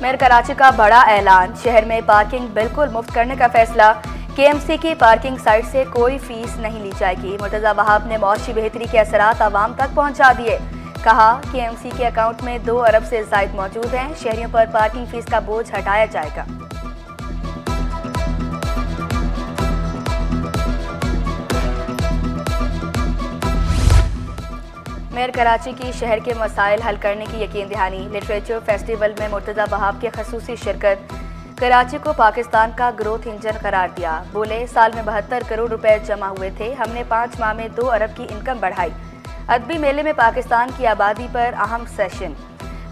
Mayor Karachi का बड़ा ऐलान, शहर में पार्किंग बिल्कुल मुफ्त करने का फैसला। केएमसी की पार्किंग साइट से कोई फीस नहीं ली जाएगी। मुर्तजा वहाब ने मौशी बेहतरी के असरात आवाम तक पहुंचा दिए। कहा केएमसी के अकाउंट में 2 अरब से जायद मौजूद हैं। शहरियों पर पार्किंग फीस का बोझ हटाया जाएगा। मेयर कराची की शहर के मसाइल हल करने की यकीन दहानी। लिटरेचर फेस्टिवल में मुर्तजा वहाब की खसूसी शिरकत। कराची को पाकिस्तान का ग्रोथ इंजन करार दिया। बोले साल में 72 करोड़ रुपए जमा हुए थे, हमने 5 माह में 2 अरब की इनकम बढ़ाई। अदबी मेले में पाकिस्तान की आबादी पर अहम सेशन।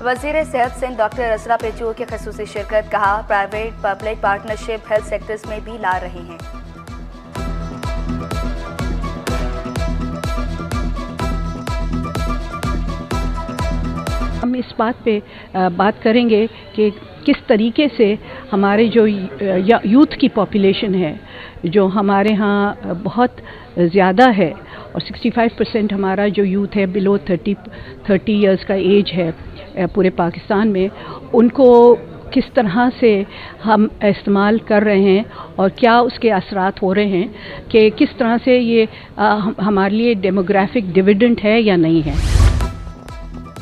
वजीर सेहत सिंध डॉक्टर असरा पेचू की खसूसी शिरकत। कहा private public partnership health sectors में भी ला रहे हैं। हम इस बात पे बात करेंगे कि किस तरीके से हमारे जो यूथ की पॉपुलेशन है, जो हमारे यहाँ बहुत ज़्यादा है और 65% हमारा जो यूथ है बिलो 30 इयर्स का एज है पूरे पाकिस्तान में, उनको किस तरह से हम इस्तेमाल कर रहे हैं और क्या उसके असरात हो रहे हैं कि किस तरह से ये हमारे लिए डेमोग्राफिक डिविडेंड है या नहीं है।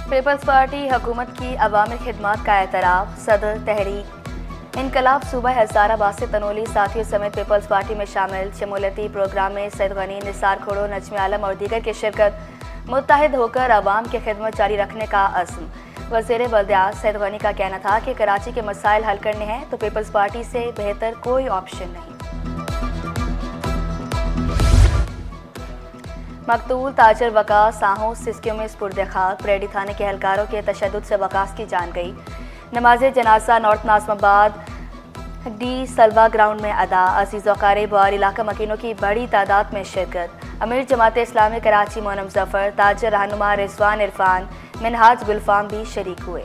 पीपल्स पार्टी हुकूमत की अवामी खिदमत का एतराफ़। सदर तहरीक इनकलाब सूबा हज़ाराबाद से तनोली साथियों समेत पीपल्स पार्टी में शामिल। शमूलती प्रोग्राम में सैयद गनी, निसार खोड़ो, नजमी आलम और दीगर की शिरकत। मुत्तहिद होकर अवाम की खिदमत जारी रखने का अज़्म। वज़ीर बल्दियात सैयद गनी का कहना था कि कराची के मसाइल हल करने हैं तो पीपल्स पार्टी से बेहतर कोई ऑप्शन नहीं। मकतूल ताजर वकास साहों सिस्कियों में स्पुर्द खाक। परेडी थाने के एहलकारों के तशद्दुद से वकास की जान गई। नमाज जनाजा नॉर्थ नाज़िमाबाद डी सलवा ग्राउंड में अदा। अजीज़ वक़ारिब और इलाका मकीनों की बड़ी तादाद में शिरकत। अमीर जमात इस्लामी कराची मोनम जफ़र, ताजर रहनुमा रिजवान इरफान, मिनहाज गुलफाम भी शरीक हुए।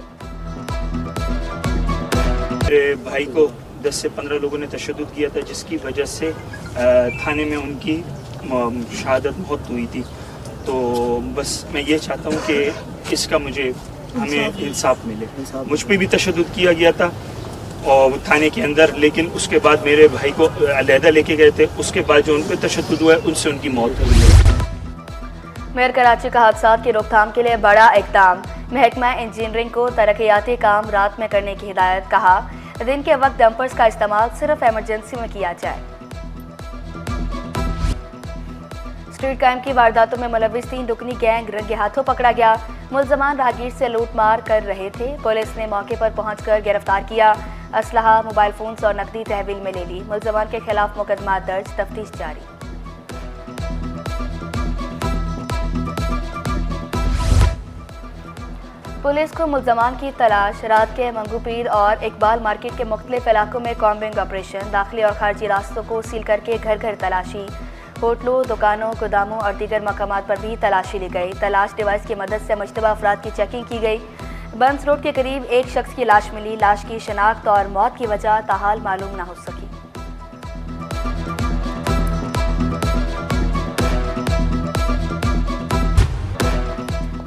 मेरे भाई को 10 से 15 लोगों ने तशद्दुद किया था, जिसकी वजह से थाने में उनकी शहादत मौत हुई थी। तो बस मैं ये चाहता हूँ कि इसका हमें इंसाफ मिले। मुझ पर भी तशद्दुद किया गया था और थाने के अंदर, लेकिन उसके बाद मेरे भाई को अलहदा लेके गए थे। उसके बाद जो उन पर तशद्दुद हुआ है उनसे उनकी मौत हुई है। मेयर कराची का हादसात की रोकथाम के लिए बड़ा इक़दाम। महकमा इंजीनियरिंग को तरक्याती काम रात में करने की हिदायत। कहा दिन के वक्त डंपर्स का इस्तेमाल सिर्फ एमरजेंसी में किया जाए। स्ट्रीट क्राइम की वारदातों में मुलविस 3 रुकनी गैंग रंगे हाथों पकड़ा गया। मुलजमान राहगीर से लूटमार कर रहे थे। पुलिस ने मौके पर पहुंचकर गिरफ्तार किया। असलहा, मोबाइल फोन्स और नकदी तहवील में ले ली। मुलजमान के खिलाफ मुकदमा दर्ज, तफ्तीश जारी। पुलिस को मुलजमान की तलाश। रात के मंगूपीर और इकबाल मार्केट के मुख्तलिफ इलाकों में कॉम्बिंग ऑपरेशन। दाखिली और खारजी रास्तों को सील करके घर घर तलाशी। होटलों, दुकानों, गोदामों और दीगर मकामात पर भी तलाशी ली गई। तलाश डिवाइस की मदद से मुश्तबा अफराद की चेकिंग की गई। बंस रोड के करीब एक शख्स की लाश मिली। लाश की शनाख्त और मौत की वजह ताहाल मालूम न हो सकी।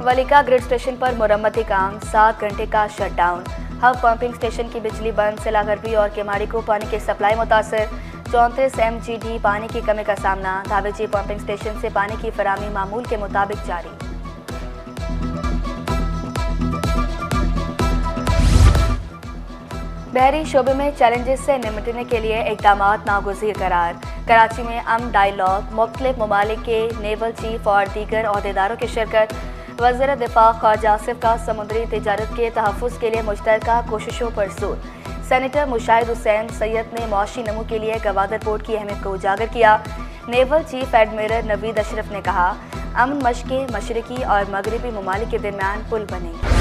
वलीका ग्रिड स्टेशन पर मुरम्मती काम, 7 घंटे का शटडाउन। हब पंपिंग स्टेशन की बिजली बंद। सिलागरबी और केमाड़ी को पानी की सप्लाई मुतासर। 34 MGD पानी की कमी का सामना। धावेजी पंपिंग स्टेशन से पानी की फराहमी मामूल के मुताबिक जारी। बहरी शोबे में चैलेंजेस से निपटने के लिए इक़दामात नागुज़ीर करार। कराची में डायलॉग, मुख्तलिफ ममालिक के नेवल चीफ और दीगर अहदेदारों की शिरकत। वज़ीर दिफा ख्वाजा आसिफ का समुद्री तिजारत के तहफ़्फ़ुज़ के लिए मुश्तरका कोशिशों पर जोर। सेनेटर मुशाहिद हुसैन सैयद ने मौशी नमू के लिए गवादर पोर्ट की अहमियत को उजागर किया। Naval chief admiral Naveed Ashraf ने कहा अमन मशक़ें मशरक़ी और मगरबी ममालिक के दरमियान पुल बनेंगी।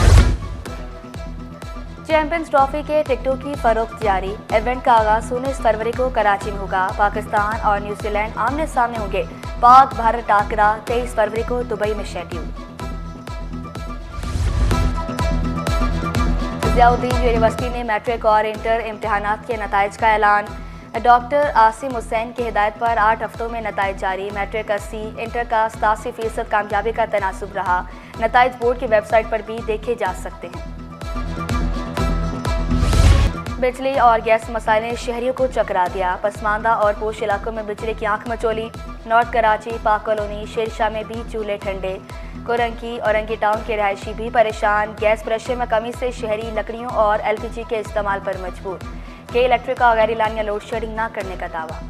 चैंपियंस ट्रॉफी के टिकटों की फरोख्त जारी। इवेंट का आगाज 19 फरवरी को कराची में होगा। पाकिस्तान और न्यूजीलैंड आमने सामने होंगे। पाक भारत टाकरा 23 फरवरी को दुबई में शेड्यूल। ज़ियाउद्दीन यूनिवर्सिटी ने मैट्रिक और इंटर इम्तिहानात के नताइज का ऐलान। डॉक्टर आसिम हुसैन की हिदायत पर 8 हफ्तों में नताइज जारी। मैट्रिक 80, इंटर का 87% कामयाबी का तनासुब रहा। नताइज बोर्ड की वेबसाइट पर भी देखे जा सकते हैं। बिजली और गैस मसाइल ने शहरियों को चकरा दिया। पसमानदा और पोश इलाकों में बिजली की आंख मचोली। नॉर्थ कराची, पाक कॉलोनी, शेरशाह में भी चूल्हे ठंडे। कोरंकी औरंगी टाउन के रहायशी भी परेशान। गैस प्रेशर में कमी से शहरी लकड़ियों और LPG के इस्तेमाल पर मजबूर। के इलेक्ट्रिक का गैर एलानिया लोड शेडिंग न करने का दावा।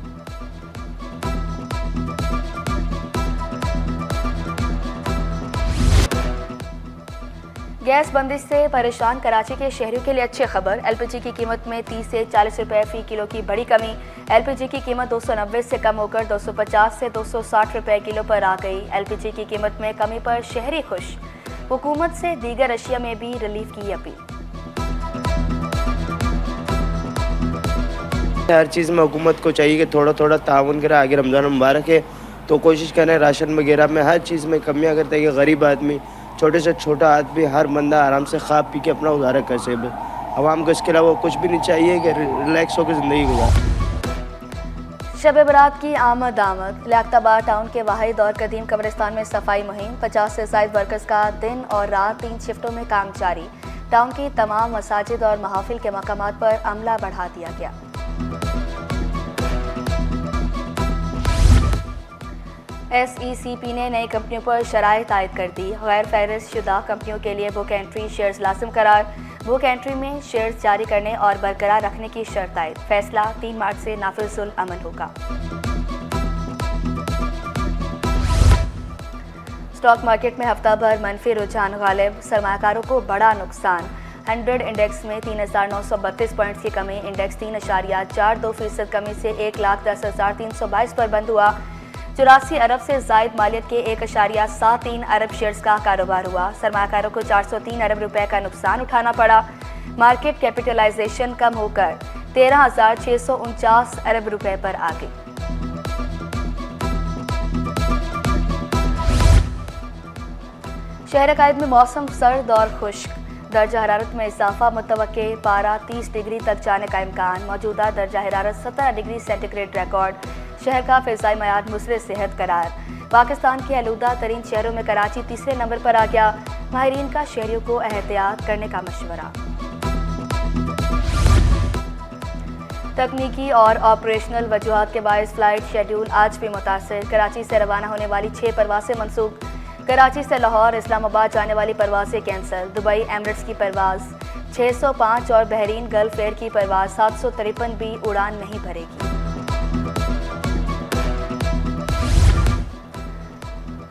गैस बंदिश से परेशान कराची के शहरियों के लिए अच्छी खबर। LPG की कीमत में 30 से 40 रुपए फी किलो की बड़ी कमी। LPG की कीमत 290 से कम होकर 250 से 260 रुपए किलो पर आ गई। LPG की कीमत में कमी पर शहरी खुश। हुकूमत से दीगर अशिया में भी रिलीफ की अपील। हर चीज़ में हुकूमत को चाहिए कि थोड़ा थोड़ा ताउन करे। आगे रमज़ान मुबारक है तो कोशिश करें राशन वगैरह में हर चीज़ में कमियाँ करते हैं कि गरीब आदमी, छोटे से छोटा आदमी, हर बंदा आराम से खा पी के अपना गुजारा कर सके। आवाम को इसके अलावा कुछ भी नहीं चाहिए कि रिलैक्स होकर ज़िंदगी गुजारे। शब बरात की आमद लियाकताबाद टाउन के वाहिद और कदीम कब्रिस्तान में सफाई मुहिम। 50 से ज़ायद वर्कर्स का दिन और रात 3 शिफ्टों में काम जारी। टाउन की तमाम मसाजिद और महाफिल के मकामात पर अमला बढ़ा दिया गया। SECP ने नई कंपनियों पर शराइत आयद कर दी। गैर फहरिस्त शुदा कंपनियों के लिए बुक एंट्री शेयर्स लाजिम करार। बुक एंट्री में शेयर्स जारी करने और बरकरार रखने की शर्त आयद। फैसला 3 मार्च से नाफिजुल अमल होगा। स्टॉक मार्केट में हफ्ता भर मनफी रुझान गालिब। सरमाकारों को बड़ा नुकसान। 100 इंडेक्स में 3,932 पॉइंट्स की कमी। इंडेक्स 3.42% कमी से 1,10,322 पर बंद हुआ। 84 अरब से जायद मालियत के 1.73 अरब शेयर्स का कारोबार हुआ। सरमाकारों को 403 अरब रुपए का नुकसान उठाना पड़ा। मार्केट कैपिटलाइजेशन कम होकर 13,649 अरब रुपए पर आ गई। शहर कायद में मौसम सर्द और खुश्क। दर्जा हरारत में इजाफा मुतवक्के। पारा 30 डिग्री तक जाने का इम्कान। मौजूदा दर्जा हरारत 17 डिग्री सेंटीग्रेड रिकॉर्ड। शहर का फ़िज़ाई मयार मुसरे सेहत करार। पाकिस्तान के आलूदा तरीन शहरों में कराची तीसरे नंबर पर आ गया। माहिरीन का शहरियों को एहतियात करने का मशवरा। तकनीकी और ऑपरेशनल वजूहात के बायस फ्लाइट शेड्यूल आज भी मुतासिर। कराची से रवाना होने वाली 6 परवासें मनसूख। कराची से लाहौर इस्लामाबाद जाने वाली परवासें कैंसिल। दुबई एमिरेट्स की परवाज़ 605 और बहरीन गल्फ एयर की परवाज़ 753 भी उड़ान नहीं भरेगी।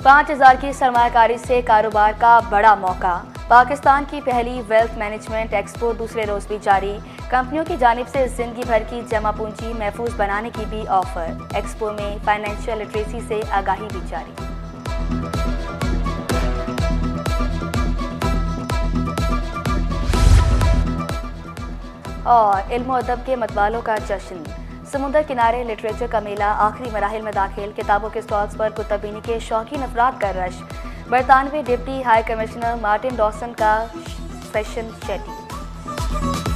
5,000 की सरमायाकारी से कारोबार का बड़ा मौका। पाकिस्तान की पहली वेल्थ मैनेजमेंट एक्सपो दूसरे रोज भी जारी। कंपनियों की जानिब से जिंदगी भर की जमा पूंजी महफूज बनाने की भी ऑफर। एक्सपो में फाइनेंशियल लिटरेसी से आगाही भी जारी। और इल्म और अदब के मतवालों का जश्न। समुद्र किनारे लिटरेचर का मेला आखिरी मराहिल में दाखिल। किताबों के स्टॉल्स पर कुतुबीनी के शौकीन अफराद का रश। बरतानवी deputy high commissioner Martin Dawson का सेशन शेड्यूल।